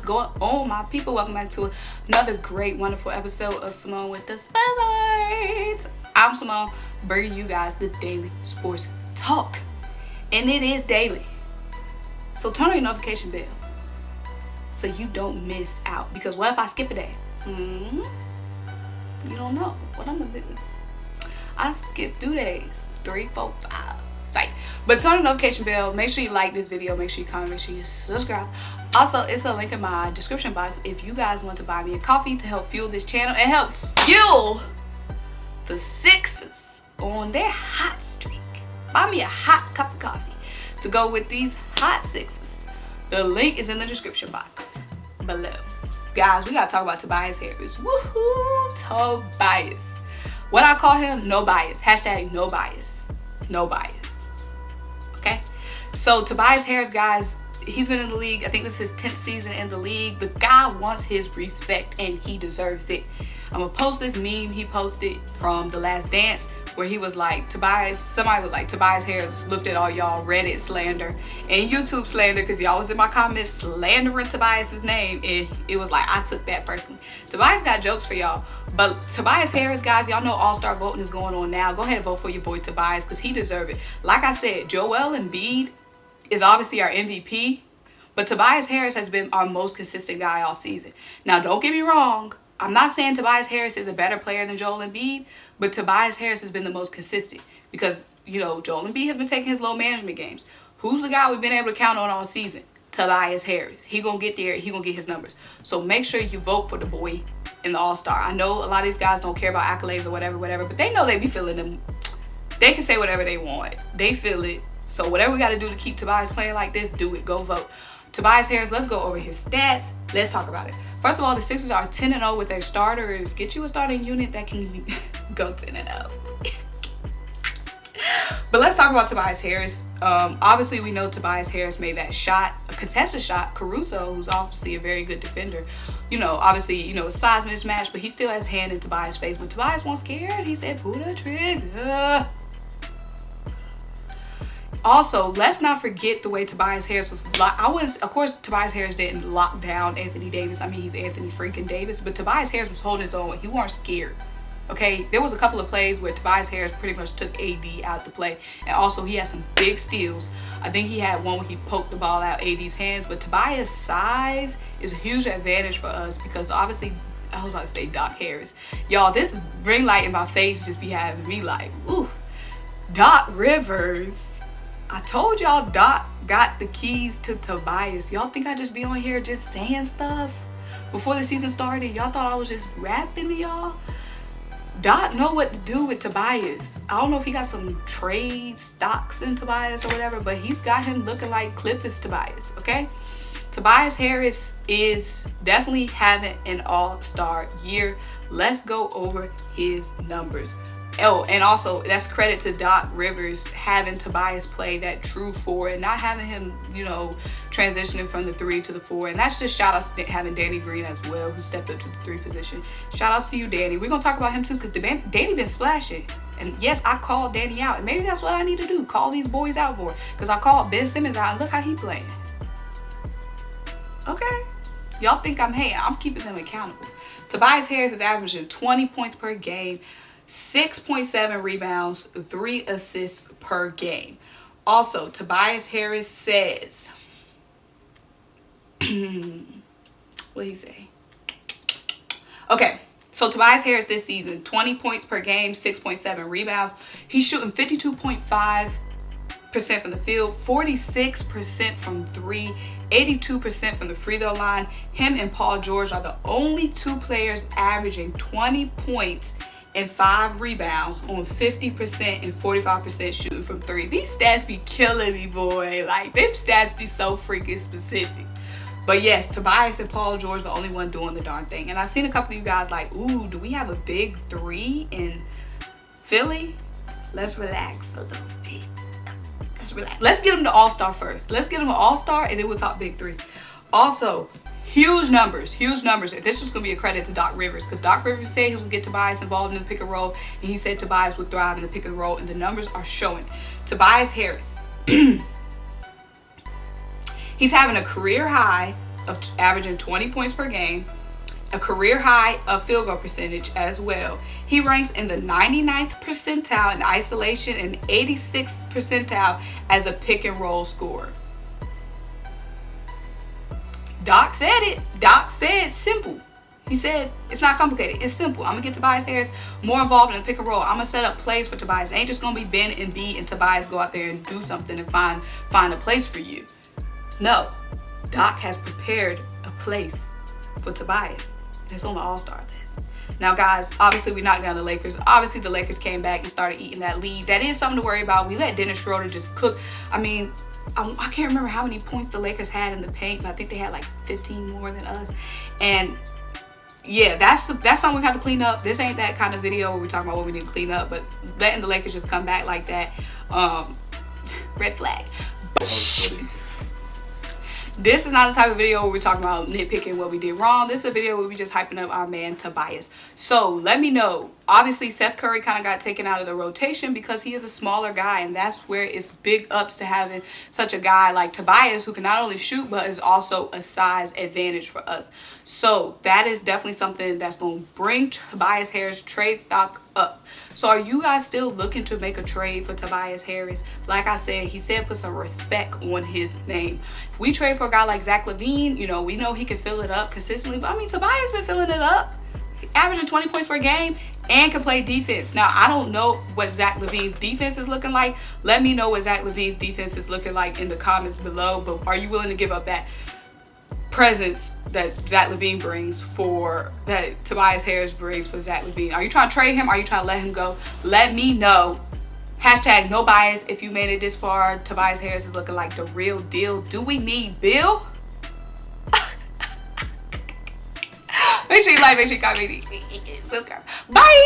going on, my people? Welcome back to another great, wonderful episode of Simone with the Spotlight. I'm Simone, bringing you guys the daily sports talk. And it is daily. So turn on your notification bell so you don't miss out. Because what if I skip a day? You don't know what I'm going to do. I skip 2 days. 3, 4, 5. Sight. But turn on the notification bell. Make sure you like this video. Make sure you comment. Make sure you subscribe. Also, it's a link in my description box if you guys want to buy me a coffee to help fuel this channel and help fuel the Sixers on their hot streak. Buy me a hot cup of coffee to go with these hot Sixers. The link is in the description box below. Guys, we gotta talk about Tobias Harris. Woohoo, Tobias. What I call him, no bias. Hashtag no bias. No bias. Okay? So Tobias Harris, guys, he's been in the league. I think this is his 10th season in the league. The guy wants his respect and he deserves it. I'm gonna post this meme he posted from The Last Dance where he was like, somebody was like, Tobias Harris looked at all y'all Reddit slander and YouTube slander, because y'all was in my comments slandering Tobias's name, and it was like, I took that personally. Tobias got jokes for y'all, but Tobias Harris, guys, y'all know all-star voting is going on now. Go ahead and vote for your boy Tobias because he deserves it. Like I said, Joel Embiid is obviously our MVP, but Tobias Harris has been our most consistent guy all season. Now, don't get me wrong. I'm not saying Tobias Harris is a better player than Joel Embiid, but Tobias Harris has been the most consistent because, you know, Joel Embiid has been taking his low management games. Who's the guy we've been able to count on all season? Tobias Harris. He gonna get there. He gonna get his numbers. So make sure you vote for the boy in the All-Star. I know a lot of these guys don't care about accolades or whatever, but they know they be feeling them. They can say whatever they want. They feel it. So whatever we got to do to keep Tobias playing like this, do it. Go vote. Tobias Harris, let's go over his stats. Let's talk about it. First of all, the Sixers are 10-0 with their starters. Get you a starting unit that can go 10-0. But let's talk about Tobias Harris. Obviously, we know Tobias Harris made that shot, a contested shot. Caruso, who's obviously a very good defender, obviously, a size mismatch, but he still has hand in Tobias' face. But Tobias wasn't scared. He said, pull the trigger. Also, let's not forget the way Tobias Harris was of course, Tobias Harris didn't lock down Anthony Davis. I mean, he's Anthony freaking Davis, but Tobias Harris was holding his own. He weren't scared. Okay, there was a couple of plays where Tobias Harris pretty much took AD out the play, and also he had some big steals. I think he had one where he poked the ball out AD's hands, but Tobias' size is a huge advantage for us because obviously, I was about to say Doc Harris. Y'all, this ring light in my face just be having me like, ooh, Doc Rivers. I told y'all Doc got the keys to Tobias. Y'all think I just be on here just saying stuff before the season started? Y'all thought I was just rapping to y'all? Doc know what to do with Tobias. I don't know if he got some trade stocks in Tobias or whatever, but he's got him looking like Clippers Tobias, okay? Tobias Harris is definitely having an all-star year. Let's go over his numbers. Oh, and also that's credit to Doc Rivers having Tobias play that true 4 and not having him, transitioning from the 3 to the 4. And that's just shout outs to having Danny Green as well, who stepped up to the 3 position. Shout outs to you, Danny. We're going to talk about him too because Danny been splashing. And yes, I called Danny out. And maybe that's what I need to do. Call these boys out more. Because I called Ben Simmons out and look how he playing. Okay? Y'all think I'm hating. I'm keeping them accountable. Tobias Harris is averaging 20 points per game. 6.7 rebounds, 3 assists per game. Also, Tobias Harris says, what he say? Okay, so Tobias Harris this season, 20 points per game, 6.7 rebounds. He's shooting 52.5% from the field, 46% from 3, 82% from the free throw line. Him and Paul George are the only 2 players averaging 20 points and 5 rebounds on 50% and 45% shooting from 3. These stats be killing me, boy. Like, them stats be so freaking specific. But yes, Tobias and Paul George the only one doing the darn thing. And I've seen a couple of you guys like, ooh, do we have a big 3 in Philly? Let's relax a little bit. Let's relax. Let's get him to All-Star first. Let's get him an All-Star and then we'll talk big 3. Also, huge numbers. And this is going to be a credit to Doc Rivers because Doc Rivers said he was going to get Tobias involved in the pick and roll, and he said Tobias would thrive in the pick and roll, and the numbers are showing. Tobias Harris, he's having a career high of averaging 20 points per game, a career high of field goal percentage as well. He ranks in the 99th percentile in isolation and 86th percentile as a pick and roll scorer. Doc said it. Doc said simple. He said it's not complicated. It's simple. I'm gonna get Tobias Harris more involved in the pick and roll. I'm gonna set up plays for Tobias. It ain't just gonna be Ben and B and Tobias go out there and do something and find a place for you. No, Doc has prepared a place for Tobias. It's on the All-Star list. Now, guys, obviously we knocked down the Lakers. Obviously the Lakers came back and started eating that lead. That is something to worry about. We let Dennis Schroeder just cook. I mean, I can't remember how many points the Lakers had in the paint, but I think they had like 15 more than us. And yeah, that's something we have to clean up. This ain't that kind of video where we're talking about what we need to clean up, but letting the Lakers just come back like that, red flag. This is not the type of video where we're talking about nitpicking what we did wrong. This is a video where we just hyping up our man Tobias. So let me know. Obviously, Seth Curry kind of got taken out of the rotation because he is a smaller guy, and that's where it's big ups to having such a guy like Tobias who can not only shoot but is also a size advantage for us. So that is definitely something that's going to bring Tobias Harris trade stock up. So are you guys still looking to make a trade for Tobias Harris? Like I said, he said put some respect on his name. If we trade for a guy like Zach LaVine, you know, we know he can fill it up consistently. But I mean, Tobias been filling it up, averaging 20 points per game and can play defense. Now, I don't know what Zach LaVine's defense is looking like. Let me know what Zach LaVine's defense is looking like in the comments below. But are you willing to give up that presence that Zach LaVine brings for, that Tobias Harris brings for Zach LaVine? Are you trying to trade him? Are you trying to let him go? Let me know. Hashtag no bias if you made it this far. Tobias Harris is looking like the real deal. Do we need Bill? Make sure you like, make sure you comment, subscribe. Bye.